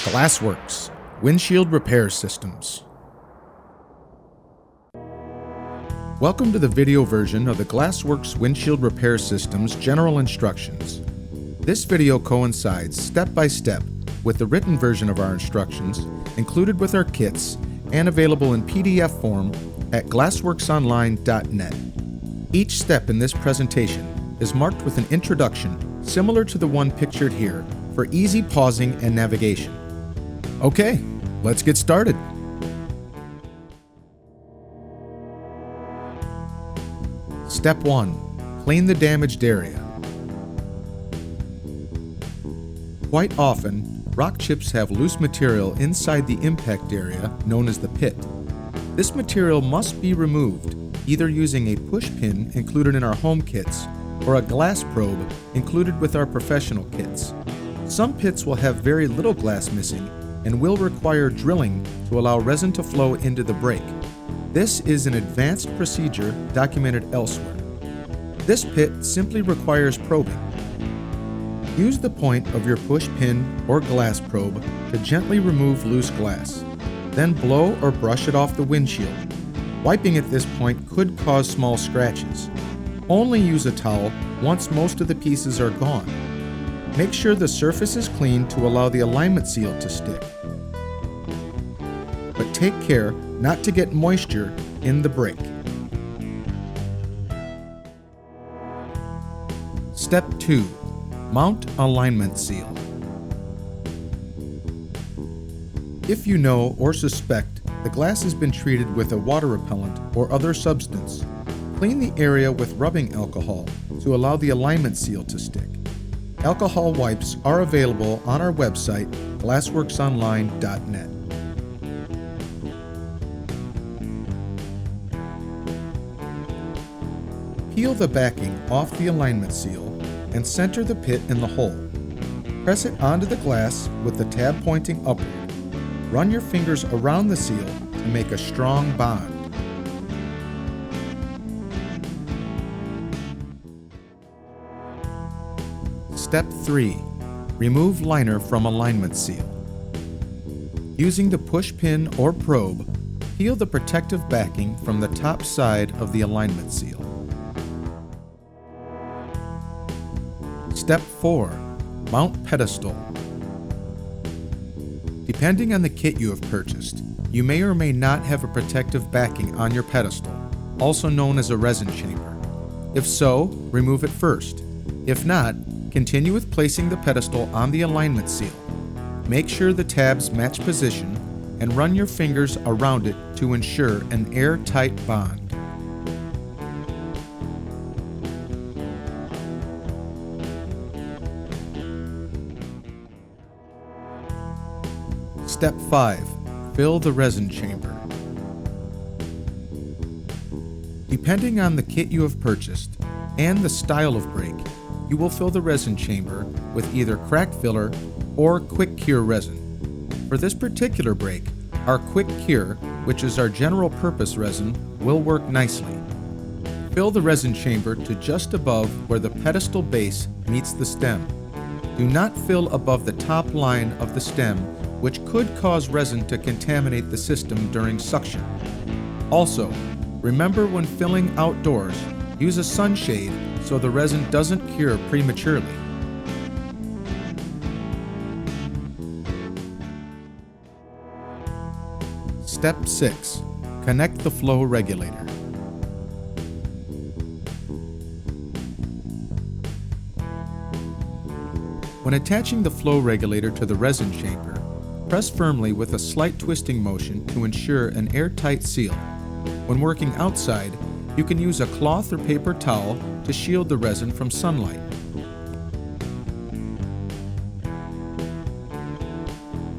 Glassworks, Windshield Repair Systems. Welcome to the video version of the Glassworks Windshield Repair Systems General Instructions. This video coincides step by step with the written version of our instructions included with our kits and available in PDF form at glassworksonline.net. Each step in this presentation is marked with an introduction similar to the one pictured here for easy pausing and navigation. Okay, let's get started. Step 1. Clean the damaged area. Quite often, rock chips have loose material inside the impact area known as the pit. This material must be removed either using a push pin included in our home kits or a glass probe included with our professional kits. Some pits will have very little glass missing and will require drilling to allow resin to flow into the brake. This is an advanced procedure documented elsewhere. This pit simply requires probing. Use the point of your push pin or glass probe to gently remove loose glass. Then blow or brush it off the windshield. Wiping at this point could cause small scratches. Only use a towel once most of the pieces are gone. Make sure the surface is clean to allow the alignment seal to stick. But take care not to get moisture in the brake. Step 2. Mount alignment seal. If you know or suspect the glass has been treated with a water repellent or other substance, clean the area with rubbing alcohol to allow the alignment seal to stick. Alcohol wipes are available on our website, glassworksonline.net. Peel the backing off the alignment seal and center the pit in the hole. Press it onto the glass with the tab pointing upward. Run your fingers around the seal to make a strong bond. Step 3. Remove liner from alignment seal. Using the push pin or probe, peel the protective backing from the top side of the alignment seal. Step 4. Mount pedestal. Depending on the kit you have purchased, you may or may not have a protective backing on your pedestal, also known as a resin chamber. If so, remove it first. If not, continue with placing the pedestal on the alignment seal. Make sure the tabs match position and run your fingers around it to ensure an airtight bond. Step 5. Fill the resin chamber. Depending on the kit you have purchased and the style of brake, you will fill the resin chamber with either crack filler or quick cure resin. For this particular brake, our quick cure, which is our general purpose resin, will work nicely. Fill the resin chamber to just above where the pedestal base meets the stem. Do not fill above the top line of the stem, which could cause resin to contaminate the system during suction. Also, remember when filling outdoors, use a sunshade so the resin doesn't cure prematurely. Step 6. Connect the flow regulator. When attaching the flow regulator to the resin chamber, press firmly with a slight twisting motion to ensure an airtight seal. When working outside, you can use a cloth or paper towel to shield the resin from sunlight.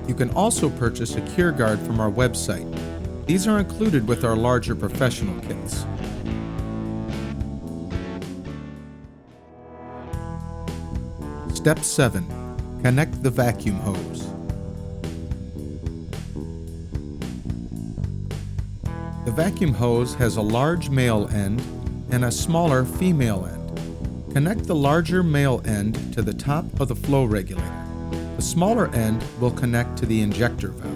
You can also purchase a cure guard from our website. These are included with our larger professional kits. Step 7. Connect the vacuum hose. The vacuum hose has a large male end and a smaller female end. Connect the larger male end to the top of the flow regulator. The smaller end will connect to the injector valve.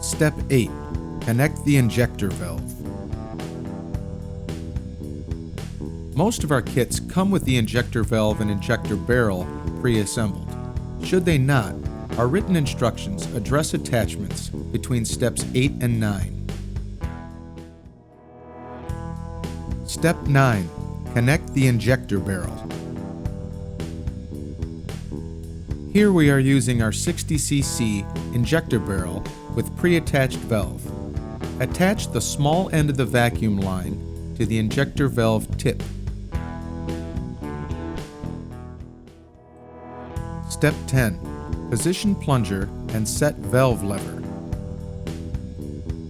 Step 8. Connect the injector valve. Most of our kits come with the injector valve and injector barrel pre-assembled. Should they not, our written instructions address attachments between steps 8 and 9. Step 9. Connect the injector barrel. Here we are using our 60cc injector barrel with pre-attached valve. Attach the small end of the vacuum line to the injector valve tip. Step 10. Position plunger and set valve lever.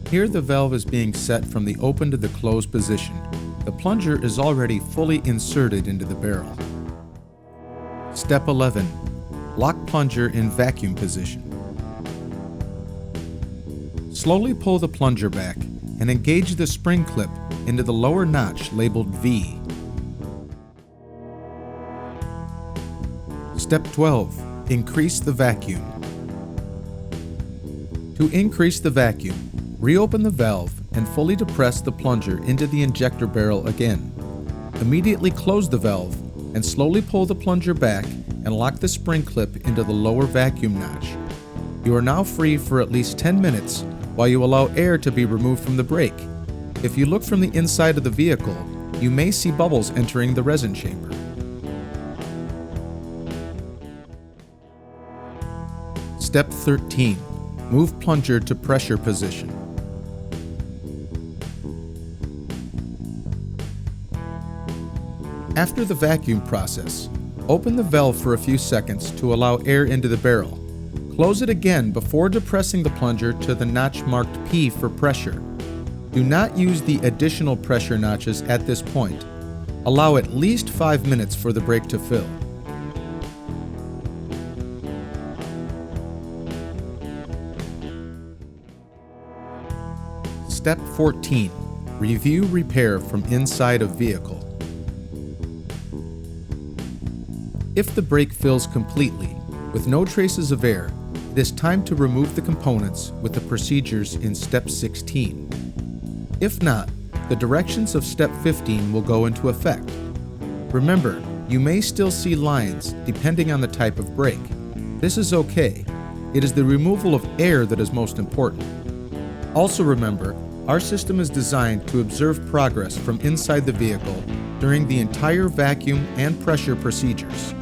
Here the valve is being set from the open to the closed position. The plunger is already fully inserted into the barrel. Step 11. Lock plunger in vacuum position. Slowly pull the plunger back and engage the spring clip into the lower notch labeled V. Step 12. Increase the vacuum. To increase the vacuum, reopen the valve and fully depress the plunger into the injector barrel again. Immediately close the valve and slowly pull the plunger back and lock the spring clip into the lower vacuum notch. You are now free for at least 10 minutes while you allow air to be removed from the brake. If you look from the inside of the vehicle, you may see bubbles entering the resin chamber. Step 13. Move plunger to pressure position. After the vacuum process, open the valve for a few seconds to allow air into the barrel. Close it again before depressing the plunger to the notch marked P for pressure. Do not use the additional pressure notches at this point. Allow at least 5 minutes for the brake to fill. Step 14. Review repair from inside of vehicle. If the brake fills completely, with no traces of air, it is time to remove the components with the procedures in Step 16. If not, the directions of Step 15 will go into effect. Remember, you may still see lines depending on the type of brake. This is okay. It is the removal of air that is most important. Also remember, our system is designed to observe progress from inside the vehicle during the entire vacuum and pressure procedures.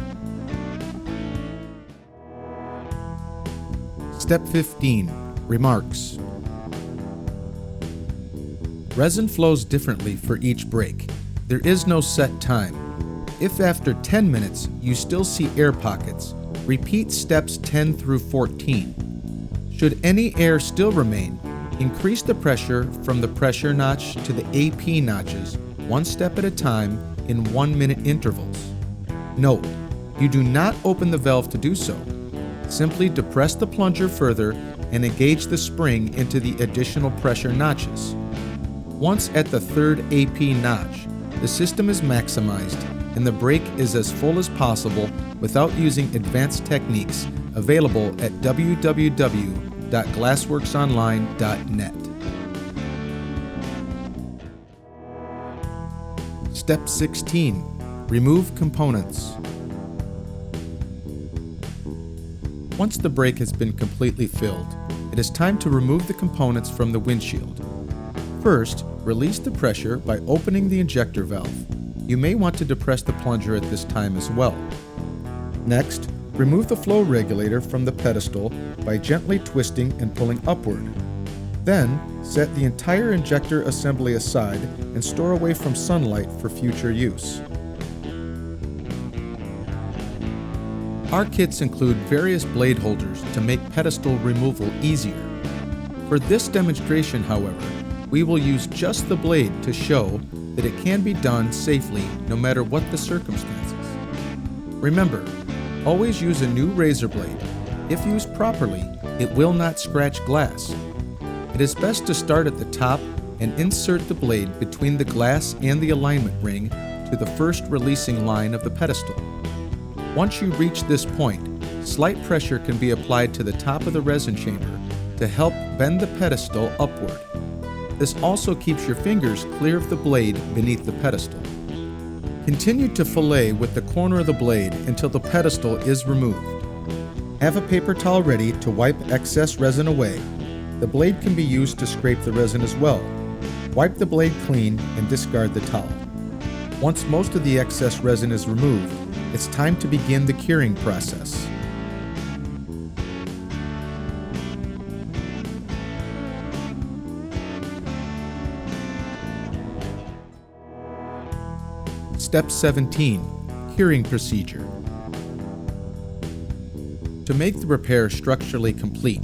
Step 15. Remarks. Resin flows differently for each brake. There is no set time. If after 10 minutes you still see air pockets, repeat steps 10 through 14. Should any air still remain, increase the pressure from the pressure notch to the AP notches, one step at a time in 1-minute intervals. Note, you do not open the valve to do so. Simply depress the plunger further and engage the spring into the additional pressure notches. Once at the third AP notch, the system is maximized and the brake is as full as possible without using advanced techniques available at www.glassworksonline.net. Step 16. Remove components. Once the brake has been completely filled, it is time to remove the components from the windshield. First, release the pressure by opening the injector valve. You may want to depress the plunger at this time as well. Next, remove the flow regulator from the pedestal by gently twisting and pulling upward. Then, set the entire injector assembly aside and store away from sunlight for future use. Our kits include various blade holders to make pedestal removal easier. For this demonstration, however, we will use just the blade to show that it can be done safely no matter what the circumstances. Remember, always use a new razor blade. If used properly, it will not scratch glass. It is best to start at the top and insert the blade between the glass and the alignment ring to the first releasing line of the pedestal. Once you reach this point, slight pressure can be applied to the top of the resin chamber to help bend the pedestal upward. This also keeps your fingers clear of the blade beneath the pedestal. Continue to fillet with the corner of the blade until the pedestal is removed. Have a paper towel ready to wipe excess resin away. The blade can be used to scrape the resin as well. Wipe the blade clean and discard the towel. Once most of the excess resin is removed, it's time to begin the curing process. Step 17. Curing procedure. To make the repair structurally complete,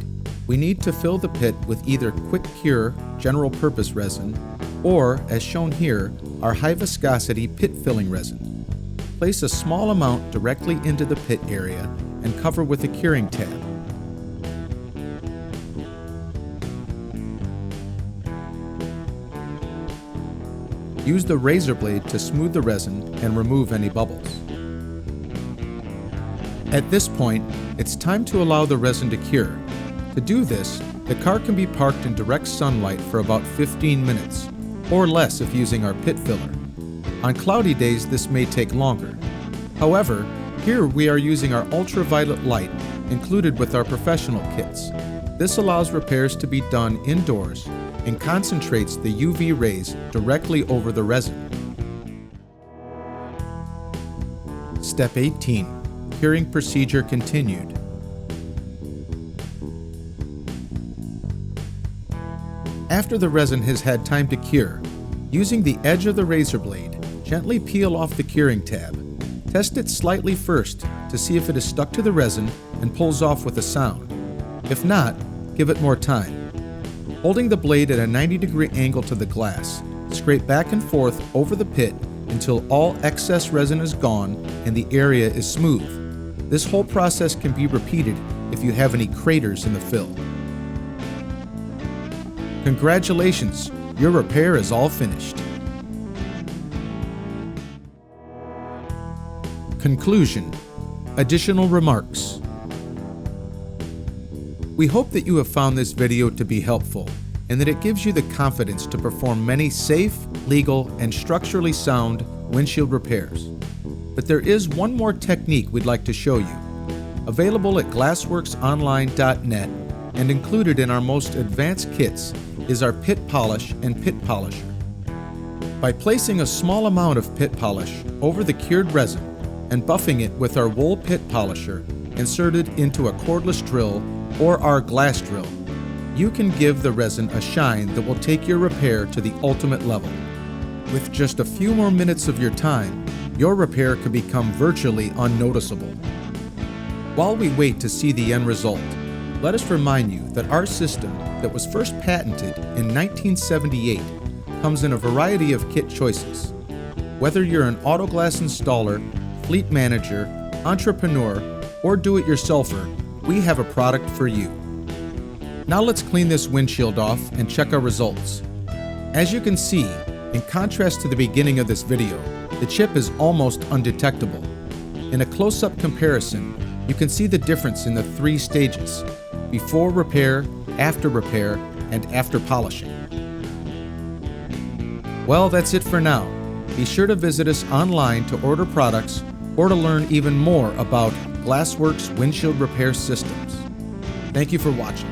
we need to fill the pit with either quick cure general purpose resin or, as shown here, our high viscosity pit filling resin. Place a small amount directly into the pit area and cover with a curing tab. Use the razor blade to smooth the resin and remove any bubbles. At this point, it's time to allow the resin to cure. To do this, the car can be parked in direct sunlight for about 15 minutes, or less if using our pit filler. On cloudy days, this may take longer. However, here we are using our ultraviolet light included with our professional kits. This allows repairs to be done indoors and concentrates the UV rays directly over the resin. Step 18. Curing procedure continued. After the resin has had time to cure, using the edge of the razor blade, gently peel off the curing tab. Test it slightly first to see if it is stuck to the resin and pulls off with a sound. If not, give it more time. Holding the blade at a 90-degree angle to the glass, scrape back and forth over the pit until all excess resin is gone and the area is smooth. This whole process can be repeated if you have any craters in the fill. Congratulations, your repair is all finished. Conclusion. Additional remarks. We hope that you have found this video to be helpful and that it gives you the confidence to perform many safe, legal, and structurally sound windshield repairs. But there is one more technique we'd like to show you. Available at glassworksonline.net and included in our most advanced kits is our pit polish and pit polisher. By placing a small amount of pit polish over the cured resin and buffing it with our wool pit polisher inserted into a cordless drill or our glass drill, you can give the resin a shine that will take your repair to the ultimate level. With just a few more minutes of your time, your repair could become virtually unnoticeable. While we wait to see the end result, let us remind you that our system that was first patented in 1978 comes in a variety of kit choices. Whether you're an auto glass installer, fleet manager, entrepreneur, or do-it-yourselfer, we have a product for you. Now let's clean this windshield off and check our results. As you can see, in contrast to the beginning of this video, the chip is almost undetectable. In a close-up comparison, you can see the difference in the 3 stages: before repair, and after polishing. Well, that's it for now. Be sure to visit us online to order products or to learn even more about Glassworks windshield repair systems. Thank you for watching.